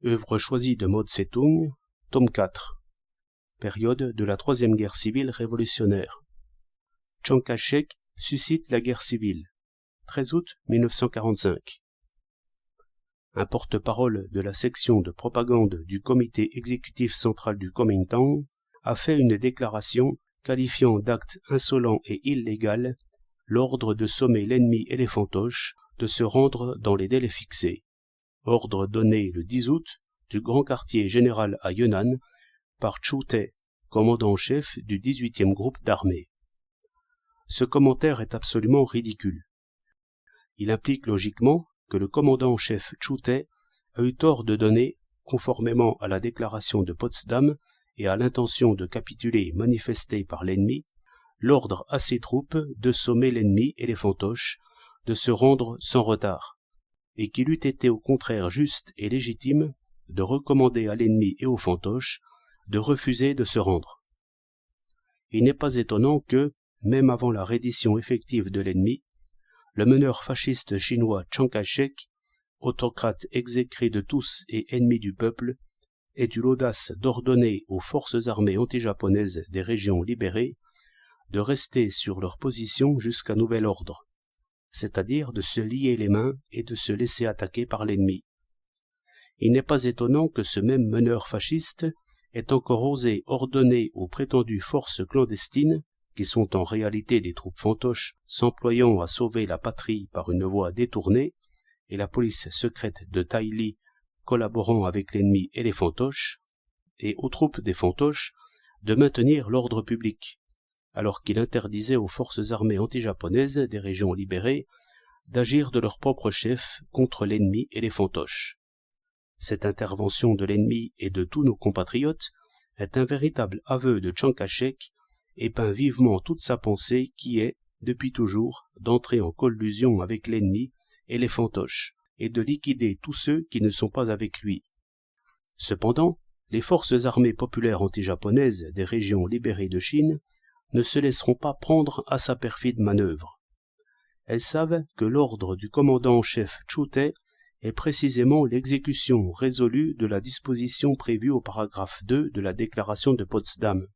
Œuvre choisie de Mao Tse-tung, tome 4. Période de la Troisième Guerre civile révolutionnaire. Chiang Kai-shek suscite la guerre civile. 13 août 1945. Un porte-parole de la section de propagande du comité exécutif central du Kuomintang a fait une déclaration qualifiant d'acte insolent et illégal l'ordre de sommer l'ennemi éléphantoche de se rendre dans les délais fixés. Ordre donné le 10 août du grand quartier général à Yunnan par Chu Tae, commandant en chef du 18e groupe d'armée. Ce commentaire est absolument ridicule. Il implique logiquement que le commandant en chef Chu Tae a eu tort de donner, conformément à la déclaration de Potsdam et à l'intention de capituler manifestée par l'ennemi, l'ordre à ses troupes de sommer l'ennemi éléphantoche de se rendre sans retard, et qu'il eût été au contraire juste et légitime de recommander à l'ennemi et aux fantoches de refuser de se rendre. Il n'est pas étonnant que, même avant la reddition effective de l'ennemi, le meneur fasciste chinois Chiang Kai-shek, autocrate exécré de tous et ennemi du peuple, ait eu l'audace d'ordonner aux forces armées anti-japonaises des régions libérées de rester sur leur position jusqu'à nouvel ordre, c'est-à-dire de se lier les mains et de se laisser attaquer par l'ennemi. Il n'est pas étonnant que ce même meneur fasciste ait encore osé ordonner aux prétendues forces clandestines, qui sont en réalité des troupes fantoches s'employant à sauver la patrie par une voie détournée, et la police secrète de Tai Li collaborant avec l'ennemi et les fantoches, et aux troupes des fantoches de maintenir l'ordre public, alors qu'il interdisait aux forces armées anti-japonaises des régions libérées d'agir de leur propre chef contre l'ennemi et les fantoches. Cette intervention de l'ennemi et de tous nos compatriotes est un véritable aveu de Chiang Kai-shek et peint vivement toute sa pensée qui est, depuis toujours, d'entrer en collusion avec l'ennemi et les fantoches, et de liquider tous ceux qui ne sont pas avec lui. Cependant, les forces armées populaires anti-japonaises des régions libérées de Chine ne se laisseront pas prendre à sa perfide manœuvre. Elles savent que l'ordre du commandant en chef Chu Tae est précisément l'exécution résolue de la disposition prévue au paragraphe 2 de la déclaration de Potsdam,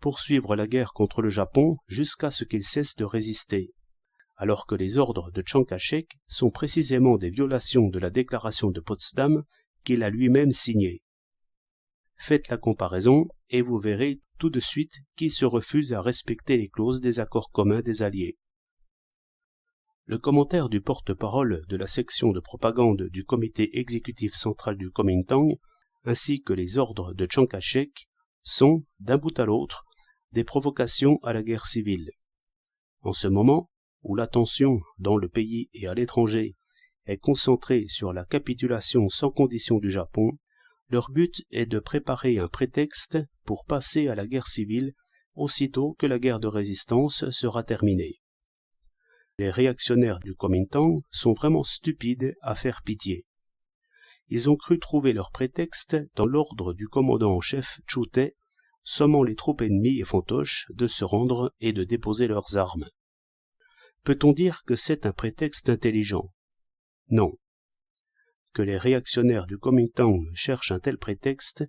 poursuivre la guerre contre le Japon jusqu'à ce qu'il cesse de résister, alors que les ordres de Chiang Kai-shek sont précisément des violations de la déclaration de Potsdam qu'il a lui-même signée. Faites la comparaison et vous verrez tout de suite qui se refuse à respecter les clauses des accords communs des Alliés. Le commentaire du porte-parole de la section de propagande du comité exécutif central du Kuomintang, ainsi que les ordres de Chiang Kai-shek, sont, d'un bout à l'autre, des provocations à la guerre civile. En ce moment, où l'attention, dans le pays et à l'étranger, est concentrée sur la capitulation sans condition du Japon, leur but est de préparer un prétexte pour passer à la guerre civile aussitôt que la guerre de résistance sera terminée. Les réactionnaires du Kuomintang sont vraiment stupides à faire pitié. Ils ont cru trouver leur prétexte dans l'ordre du commandant en chef Chu Tae, sommant les troupes ennemies et fantoches de se rendre et de déposer leurs armes. Peut-on dire que c'est un prétexte intelligent? Non. Que les réactionnaires du Kuomintang cherchent un tel prétexte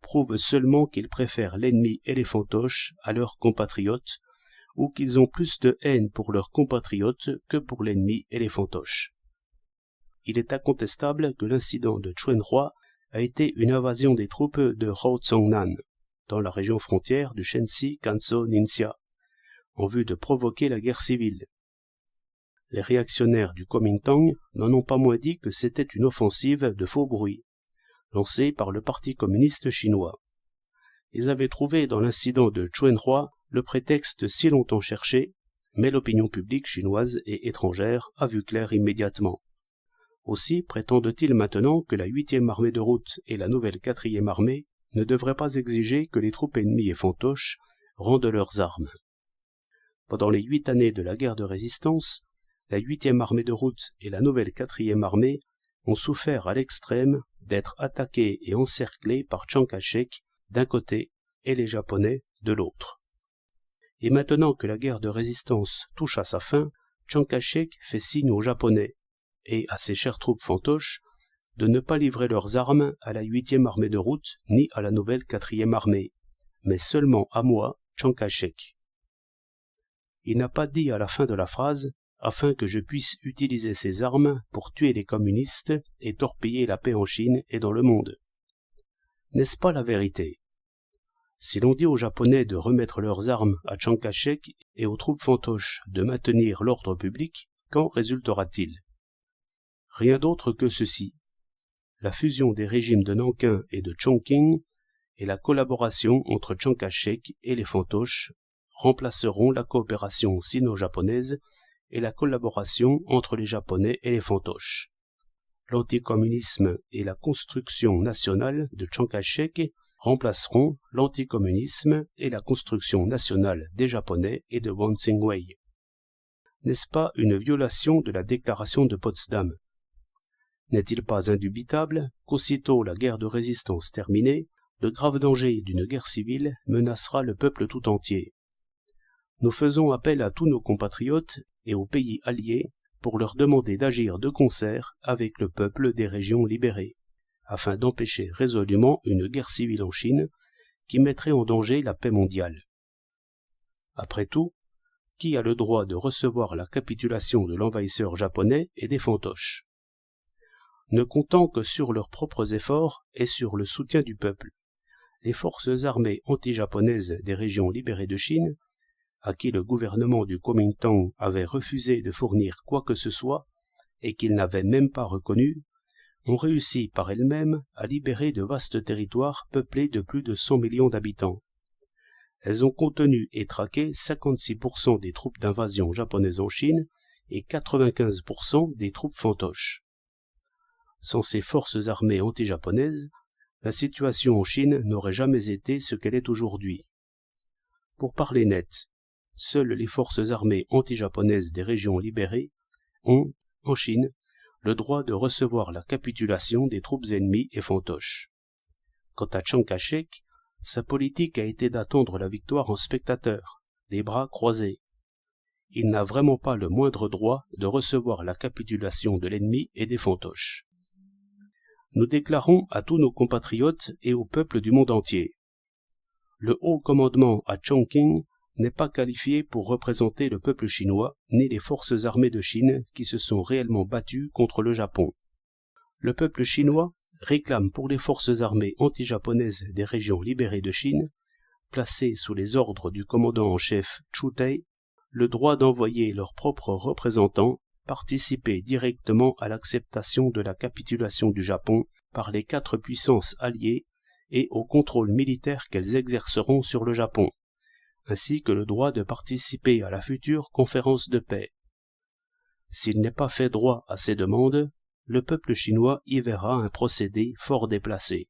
prouve seulement qu'ils préfèrent l'ennemi et les fantoches à leurs compatriotes, ou qu'ils ont plus de haine pour leurs compatriotes que pour l'ennemi et les fantoches. Il est incontestable que l'incident de Chuen-Hua a été une invasion des troupes de Hou Tsong-nan, dans la région frontière du Shensi Kanso Ningxia, en vue de provoquer la guerre civile. Les réactionnaires du Kuomintang n'en ont pas moins dit que c'était une offensive de faux bruit, lancée par le Parti communiste chinois. Ils avaient trouvé dans l'incident de Chuen-Hua le prétexte si longtemps cherché, mais l'opinion publique chinoise et étrangère a vu clair immédiatement. Aussi prétendent-ils maintenant que la 8e armée de route et la nouvelle 4e armée ne devraient pas exiger que les troupes ennemies et fantoches rendent leurs armes. Pendant les 8 années de la guerre de résistance, la 8e armée de route et la nouvelle 4e armée ont souffert à l'extrême d'être attaquées et encerclées par Chiang Kai-shek d'un côté et les Japonais de l'autre. Et maintenant que la guerre de résistance touche à sa fin, Chiang Kai-shek fait signe aux Japonais et à ses chères troupes fantoches de ne pas livrer leurs armes à la 8e armée de route ni à la nouvelle 4e armée, mais seulement à moi, Chiang Kai-shek. Il n'a pas dit à la fin de la phrase « afin que je puisse utiliser ces armes pour tuer les communistes et torpiller la paix en Chine et dans le monde ». N'est-ce pas la vérité? Si l'on dit aux Japonais de remettre leurs armes à Chiang Kai-shek et aux troupes fantoches de maintenir l'ordre public, qu'en résultera-t-il? Rien d'autre que ceci. La fusion des régimes de Nankin et de Chongqing et la collaboration entre Chiang Kai-shek et les fantoches remplaceront la coopération sino-japonaise et la collaboration entre les Japonais et les fantoches. L'anticommunisme et la construction nationale de Chiang Kai-shek remplaceront l'anticommunisme et la construction nationale des Japonais et de Won Sing-wei. N'est-ce pas une violation de la déclaration de Potsdam? N'est-il pas indubitable qu'aussitôt la guerre de résistance terminée, le grave danger d'une guerre civile menacera le peuple tout entier? Nous faisons appel à tous nos compatriotes et aux pays alliés pour leur demander d'agir de concert avec le peuple des régions libérées, afin d'empêcher résolument une guerre civile en Chine qui mettrait en danger la paix mondiale. Après tout, qui a le droit de recevoir la capitulation de l'envahisseur japonais et des fantoches? Ne comptant que sur leurs propres efforts et sur le soutien du peuple, les forces armées anti-japonaises des régions libérées de Chine, à qui le gouvernement du Kuomintang avait refusé de fournir quoi que ce soit et qu'il n'avait même pas reconnu, ont réussi par elles-mêmes à libérer de vastes territoires peuplés de plus de 100 millions d'habitants. Elles ont contenu et traqué 56% des troupes d'invasion japonaises en Chine et 95% des troupes fantoches. Sans ces forces armées anti-japonaises, la situation en Chine n'aurait jamais été ce qu'elle est aujourd'hui. Pour parler net, seules les forces armées anti-japonaises des régions libérées ont, en Chine, le droit de recevoir la capitulation des troupes ennemies et fantoches. Quant à Chiang Kai-shek, sa politique a été d'attendre la victoire en spectateur, les bras croisés. Il n'a vraiment pas le moindre droit de recevoir la capitulation de l'ennemi et des fantoches. Nous déclarons à tous nos compatriotes et au peuple du monde entier. Le haut commandement à Chongqing n'est pas qualifié pour représenter le peuple chinois ni les forces armées de Chine qui se sont réellement battues contre le Japon. Le peuple chinois réclame pour les forces armées anti-japonaises des régions libérées de Chine, placées sous les ordres du commandant en chef Chu Tai, le droit d'envoyer leurs propres représentants participer directement à l'acceptation de la capitulation du Japon par les 4 puissances alliées et au contrôle militaire qu'elles exerceront sur le Japon, ainsi que le droit de participer à la future conférence de paix. S'il n'est pas fait droit à ces demandes, le peuple chinois y verra un procédé fort déplacé.